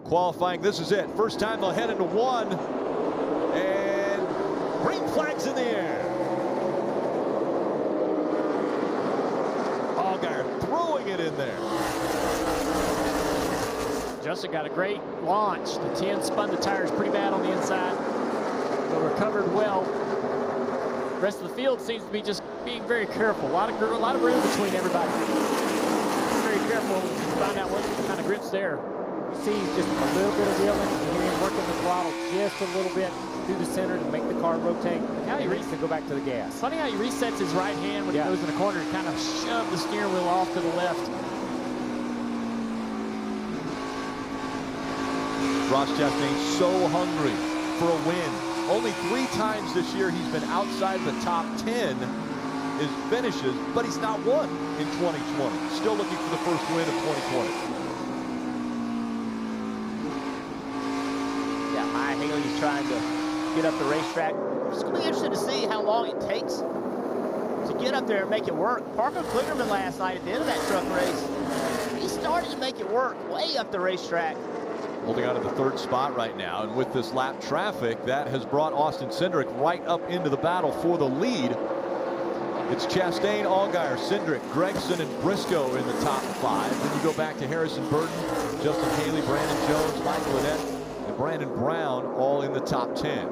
qualifying. This is it. First time they'll head into one. And green flags in the air. Allgaier throwing it in there. Justin got a great launch. The 10 spun the tires pretty bad on the inside, but recovered well. The rest of the field seems to be just being very careful. A lot of room between everybody. Very careful to find out what kind of grip's there. You see just a little bit of wheeling. You hear him working the throttle just a little bit through the center to make the car rotate. Now he reaches to go back to the gas. Funny how he resets his right hand when he goes in the corner and kind of shove the steering wheel off to the left. Ross Chastain so hungry for a win. Only 3 times this year he's been outside the top 10 his finishes, but he's not won in 2020. Still looking for the first win of 2020. Yeah, Maya Haley's trying to get up the racetrack. It's going to be interesting to see how long it takes to get up there and make it work. Parker Kligerman last night at the end of that truck race, he started to make it work way up the racetrack. Holding on to the 3rd spot right now, and with this lap traffic, that has brought Austin Cindric right up into the battle for the lead. It's Chastain, Allgaier, Cindric, Gragson, and Briscoe in the top 5. Then you go back to Harrison Burton, Justin Haley, Brandon Jones, Michael Annett, and Brandon Brown all in the top 10.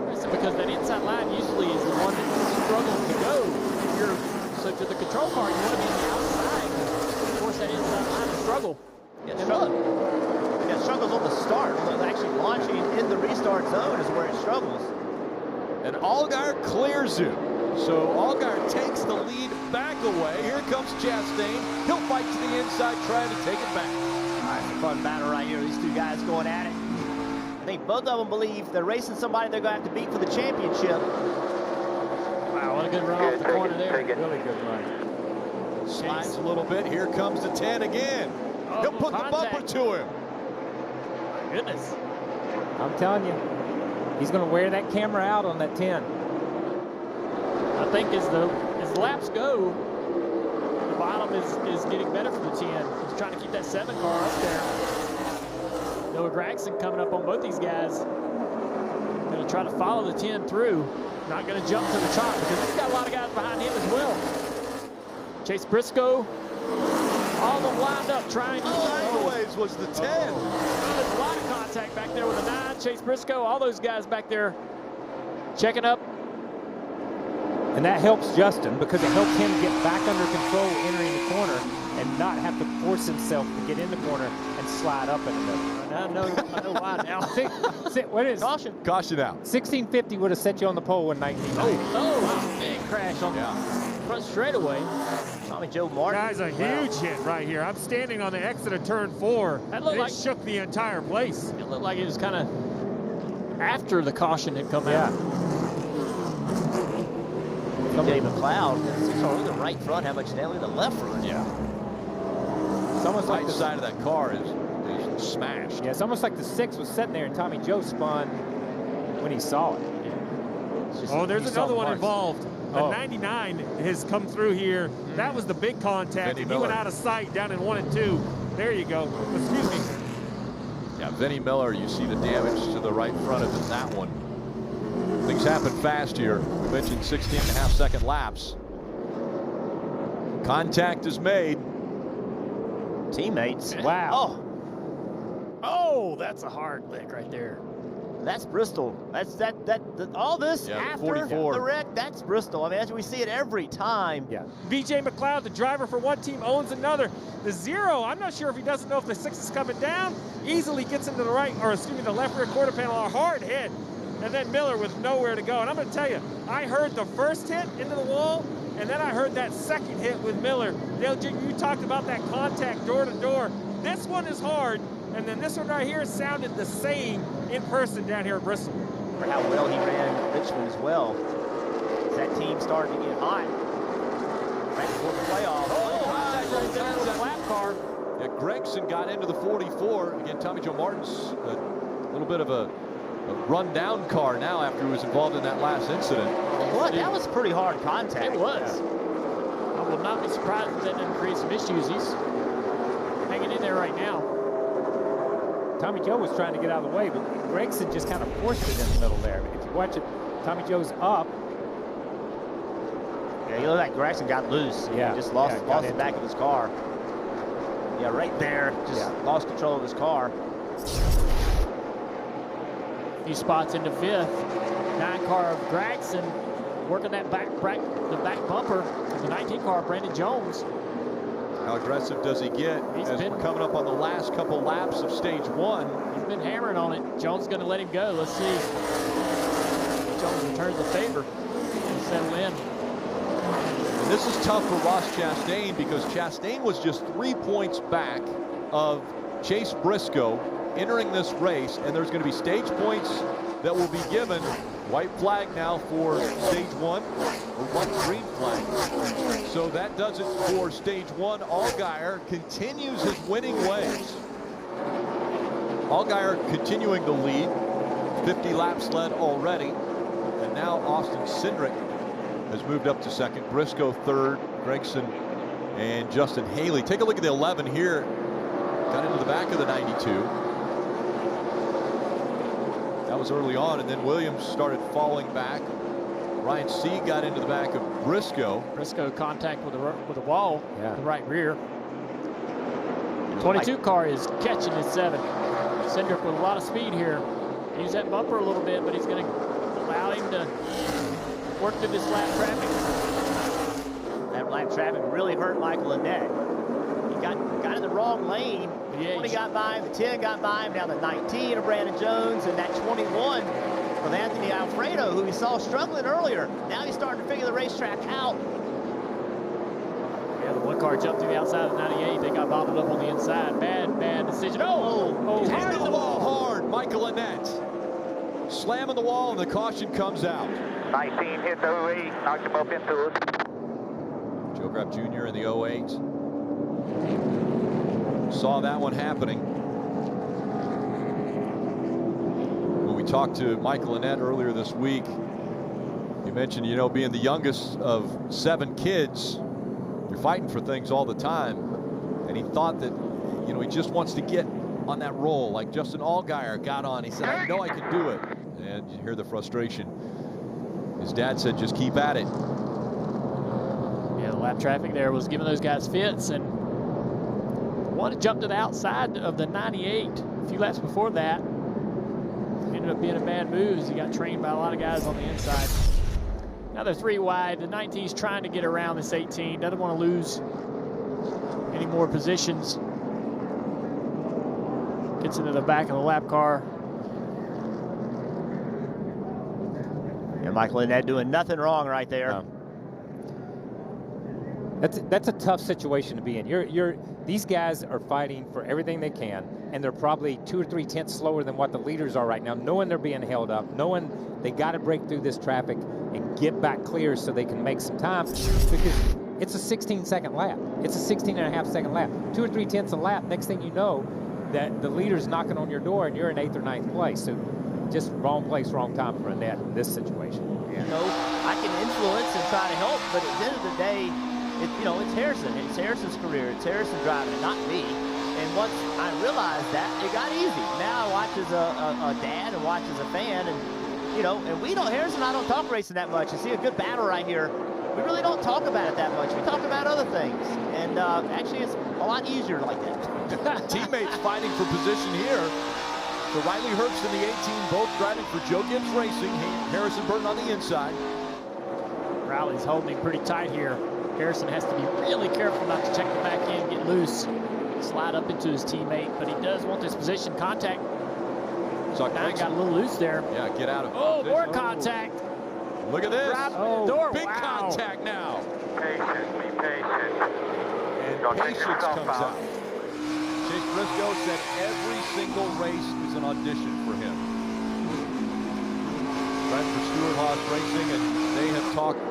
That's because that inside line usually is the one that struggles to go. So to the control car, you want to be on the outside. Of course, that inside line is struggle. Yeah, it struggles on the start. So actually launching in the restart zone is where it struggles. And Allgaier clears him. So Allgaier takes the lead back away. Here comes Chastain. He'll fight to the inside, trying to take it back. All right, it's a fun battle right here. These 2 guys going at it. I think both of them believe they're racing somebody they're going to have to beat for the championship. Wow, what a good run off the corner there. Really good run. Slides a little bit. Here comes the 10 again. He'll put the bumper to him. My goodness. I'm telling you, he's going to wear that camera out on that 10. I think as the laps go, the bottom is getting better for the 10. He's trying to keep that 7 car up there. Noah Gragson coming up on both these guys. Going to try to follow the 10 through. Not going to jump to the top because he's got a lot of guys behind him as well. Chase Briscoe, all of them lined up trying to Sideways was the 10. There's a lot of contact back there with the 9. Chase Briscoe, all those guys back there checking up. And that helps Justin because it helps him get back under control entering the corner and not have to force himself to get in the corner and slide up in the middle. I know why now. What is Caution. Caution out. 1650 would have set you on the pole in 1990. Oh, big crash on the front straightaway. Tommy Joe Martin. Guys, a huge hit right here. I'm standing on the exit of turn 4. That looked like it shook the entire place. It looked like it was kind of after the caution had come out. BJ McLeod, it's on the right front, how much down in the left front. Yeah. It's almost like the side of that car is smashed. Yeah, it's almost like the 6 was sitting there and Tommy Joe spun when he saw it. Oh, there's another one involved. The 99 has come through here. That was the big contact. He went out of sight down in 1 and 2. There you go. Excuse me. Yeah, Vinnie Miller, you see the damage to the right front of that one. Things happen fast here. We mentioned 16.5-second laps. Contact is made. Teammates. Wow. Oh, that's a hard lick right there. That's Bristol. All this after 44. the wreck, that's Bristol. I mean, we see it every time. Yeah. BJ McLeod, the driver for one team, owns another. The 0, I'm not sure if he doesn't know if the 6 is coming down. Easily gets into the right, or excuse me, the left rear quarter panel. A hard hit. And then Miller with nowhere to go. And I'm going to tell you, I heard the first hit into the wall, and then I heard that second hit with Miller. Dale, you talked about that contact door to door. This one is hard, and then this one right here sounded the same in person down here at Bristol. For how well he ran Richmond as well. That team starting to get hot. Right before the playoff. Contact right there with the lap car. Yeah, Gragson got into the 44. Again, Tommy Joe Martin's a little bit of a run-down car now after he was involved in that last incident. What? That was pretty hard contact. It was. I will not be surprised if that didn't create some issues. He's hanging in there right now. Tommy Joe was trying to get out of the way, but Gregson just kind of forced it in the middle there. If you watch it, Tommy Joe's up. Yeah, you look like Gregson got loose. Yeah. He just lost the back of his car. Yeah, right there. Just lost control of his car. A few spots into 5th. 9 car of Gregson working that back bumper. The 19 car of Brandon Jones. How aggressive does he get as we're coming up on the last couple laps of stage 1? He's been hammering on it. Jones is going to let him go. Let's see. Jones returns the favor and settle in. And this is tough for Ross Chastain because Chastain was just 3 points back of Chase Briscoe entering this race, and there's going to be stage points that will be given. White flag now for stage 1, or one green flag. So that does it for stage 1. Allgaier continues his winning ways. Allgaier continuing the lead, 50 laps led already, and now Austin Cindric has moved up to 2nd. Briscoe 3rd, Gregson and Justin Haley. Take a look at the 11 here. Got into the back of the 92. That was early on, and then Williams started falling back. Ryan Sieg got into the back of Briscoe. Briscoe contact with the wall, the right rear. 22 car is catching his 7. Cindric with a lot of speed here. Use that bumper a little bit, but he's going to allow him to work through this lap traffic. That lap traffic really hurt Michael Annett. He got in the wrong lane. Yeah, 20 got by him, the 10 got by him, now the 19 of Brandon Jones, and that 21 of Anthony Alfredo, who we saw struggling earlier. Now he's starting to figure the racetrack out. Yeah, the 1 car jumped to the outside of the 98. They got bobbled up on the inside. Bad decision. Oh, Hard in the wall hard, Michael Annett. Slamming the wall, and the caution comes out. 19 hit the 08, knocked him up into it. Joe Graff Jr. in the 08. Saw that one happening. When we talked to Michael Annett earlier this week, he mentioned, you know, being the youngest of 7 kids, you're fighting for things all the time. And he thought that, you know, he just wants to get on that roll like Justin Allgaier got on. He said, I know I can do it. And you hear the frustration. His dad said, just keep at it. Yeah, the lap traffic there was giving those guys fits, and one jumped to the outside of the 98 a few laps before that. Ended up being a bad move as he got trained by a lot of guys on the inside. Now they're 3 wide. The 19's trying to get around this 18. Doesn't want to lose any more positions. Gets into the back of the lap car. And Michael Annett doing nothing wrong right there. No. That's a tough situation to be in. These guys are fighting for everything they can, and they're probably 2 or 3 tenths slower than what the leaders are right now, knowing they're being held up, knowing they got to break through this traffic and get back clear so they can make some time, because it's a 16-second lap. It's a 16.5-second lap. 2 or 3 tenths a lap. Next thing you know, that the leader's knocking on your door and you're in 8th or 9th place. So just wrong place, wrong time for Annett in this situation. You know, I can influence and try to help, but at the end of the day, it's Harrison. It's Harrison's career. It's Harrison driving it, not me. And once I realized that, it got easy. Now I watch as a dad and watch as a fan, and and Harrison and I don't talk racing that much. You see a good battle right here. We really don't talk about it that much. We talk about other things, and actually it's a lot easier like that. Teammates fighting for position here. So Riley Herbst in the 18, both driving for Joe Gibbs Racing. Harrison Burton on the inside. Riley's holding him pretty tight here. Harrison has to be really careful not to check the back end, get loose, slide up into his teammate, but he does want this position contact. So Nine got a little loose there. Yeah, get out of it. Oh, more contact. Look at this. Oh, door. Big Wow. contact now. Patient, be patient. And Don't take patience yourself comes out. out. Chase Briscoe said every single race is an audition for him. Right for Stewart Haas Racing, and they have talked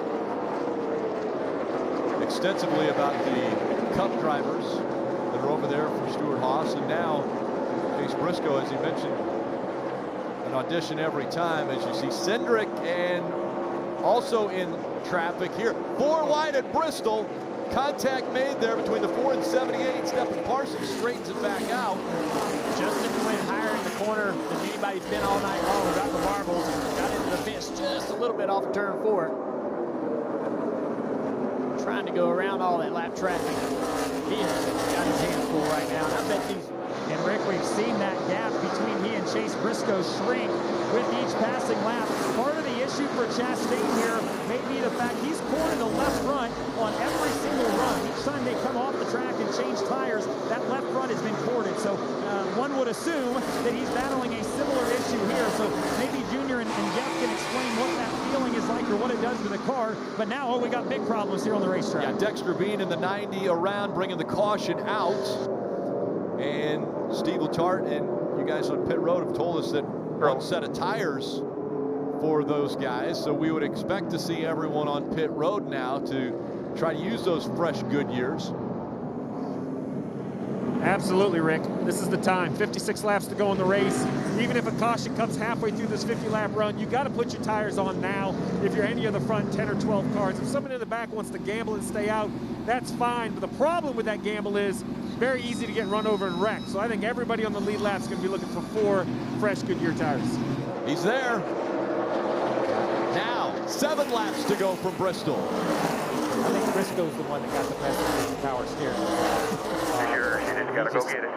extensively about the Cup drivers that are over there for Stewart Haas, and now Chase Briscoe, as he mentioned, an audition every time. As you see Cindric, and also in traffic here, 4 wide at Bristol. Contact made there between the 4 and 78. Stephen Parsons straightens it back out. Justin went higher it's been all night long. We got the marbles, got into the fence just a little bit off of turn 4. Trying to go around all that lap traffic. He has got his hands full right now. And I bet these. And Rick, we've seen that gap between he and Chase Briscoe shrink with each passing lap. Part of the issue for Chastain here may be the fact he's cornered the left front on every single run. Each time they come off the track and change tires, that left front has been corded. So one would assume that he's battling a similar issue here. So maybe Junior and Jeff can explain what that feeling is like or what it does to the car. But now, we got big problems here on the racetrack. Yeah, Dexter Bean in the 90 around, bringing the caution out. And Steve Letarte and you guys on pit road have told us that one set of tires for those guys. So we would expect to see everyone on pit road now to try to use those fresh Goodyears. Absolutely, Rick. This is the time. 56 laps to go in the race. Even if a caution comes halfway through this 50-lap run, you got to put your tires on now if you're any of the front 10 or 12 cars. If someone in the back wants to gamble and stay out, that's fine. But the problem with that gamble is very easy to get run over and wrecked. So I think everybody on the lead lap is going to be looking for 4 fresh Goodyear tires. He's there. Now, 7 laps to go from Bristol. I think Briscoe's the one that got the best power steering. You just gotta go get it.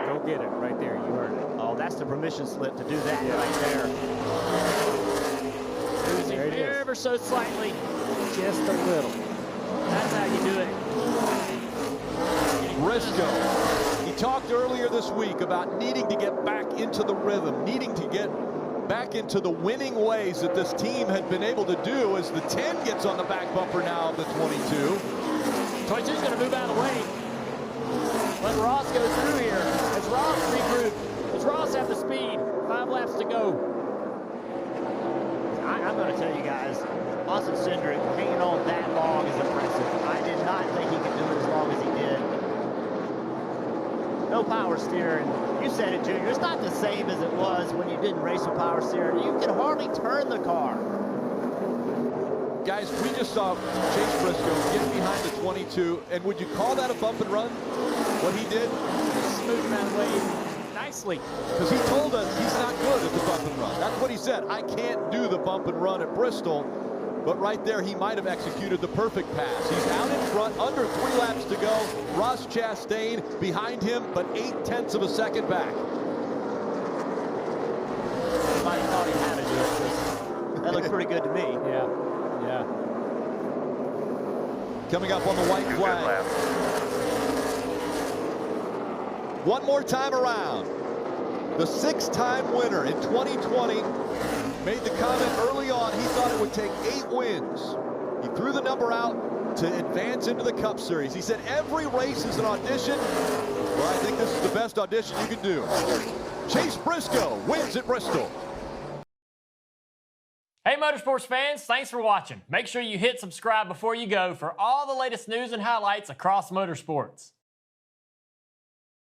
Go get it right there. You heard it. Oh, that's the permission slip to do that right there. Losing There it is. ever so slightly. Just a little. That's how you do it. Briscoe. He talked earlier this week about needing to get back into the rhythm, needing to get back into the winning ways that this team had been able to do as the 10 gets on the back bumper now of the 22. 22's going to move out of the way. Let Ross go through here. As Ross regroup. Does Ross have the speed? 5 laps to go. I'm going to tell you guys, Austin Cindric hanging on that long is impressive. I did not think he could do it as long as he did. No power steering. You said it, Junior. It's not the same as it was when you didn't race with power steering. You can hardly turn the car. Guys, we just saw Chase Briscoe get behind the 22, and would you call that a bump and run? What he did? Smooth that way nicely. Because he told us he's not good at the bump and run. That's what he said. I can't do the bump and run at Bristol. But right there, he might have executed the perfect pass. He's out in front, under 3 laps to go. Ross Chastain behind him, but 0.8 of a second back. Somebody thought he had to do it. That looked pretty good to me. Yeah. Yeah. Coming up on the white flag. One more time around. The 6-time winner in 2020 made the comment early on he thought it would take 8 wins. He threw the number out to advance into the Cup Series. He said every race is an audition. Well, I think this is the best audition you can do. Chase Briscoe wins at Bristol. Hey Motorsports fans, thanks for watching. Make sure you hit subscribe before you go for all the latest news and highlights across motorsports.